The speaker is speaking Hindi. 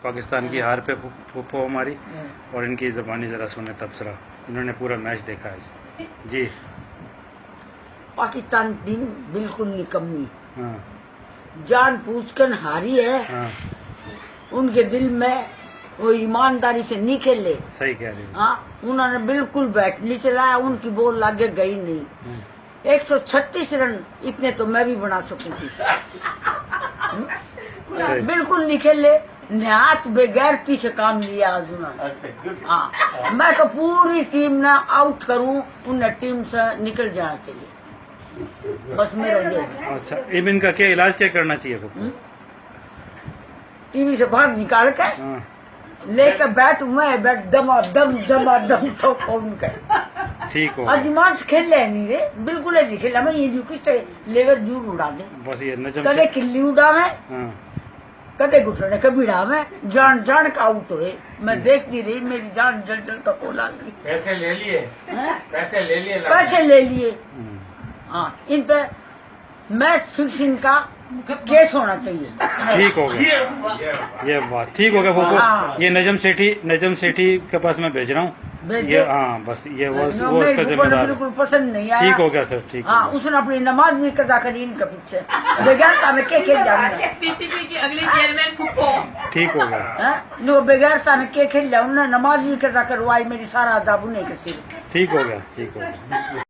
पाकिस्तान की हार पे फुप्पो हमारी, और इनकी ज़बानी ज़रा सुने तबसरा। इन्होंने पूरा मैच देखा है जी। पाकिस्तान टीम बिल्कुल निकम्मी, हाँ जान पूछकर हारी है। हाँ उनके दिल में वो ईमानदारी से नहीं खेले। सही कह रहे हो। हाँ, उन्होंने बिल्कुल बैट नहीं चलाया, उनकी बॉल आगे गई नहीं। 136 रन इतने तो मैं भी बना सकती थी। बिल्कुल नहीं खेले, निहायत बेगैरती से काम लिया आज उन्होंने। हाँ, मैं तो पूरी टीम ने आउट करूं, उन्हें टीम से निकल जाना चाहिए, बस मेरा ये। अच्छा, अब इनका क्या इलाज क्या करना चाहिए फुप्पो? टीवी से बाहर निकाल के हाँ लेकर बैट मैं बैट दम तो कौन कर ठीक हो अजमान से खेल ले नहीं रे, बिल्कुल नहीं खेला। मैं ये किस लेवर जूर उड़ा दे, बस ये नजम कदे किल्ली उड़ा मैं, हाँ कदे घुटने का भिड़ा मैं, जान जान का आउट हुए। मैं देख नहीं रही, मेरी जान जल जल का कोला गई। पैसे ले लिए, पैसे ले लिए, पैसे ले लिए। हाँ, इन पे मैच फिक्सिंग का केस होना चाहिए। ठीक हो गया, ये बात ठीक हो गया फुप्पो। हाँ। ये नजम सेठी के पास मैं भेज रहा हूँ भेज ये। दे। हाँ बस ये वो मेरे उसका फुप्पो ने जिम्मेदार है। बिल्कुल पसंद नहीं आया। ठीक हो गया सर, ठीक हाँ, हो गया। उसने अपनी नमाज भी कजा करी इनके पीछे, बगैर का मैं के जाऊंगा। पीसीबी की अगली चेयरमैन फुप्पो। ठीक हो गया, नो बगैर का के खेल जाऊंगा, नमाज भी कजा करवाई, मेरी सारा अजाब नहीं के सिर। ठीक हो गया, ठीक हो गया।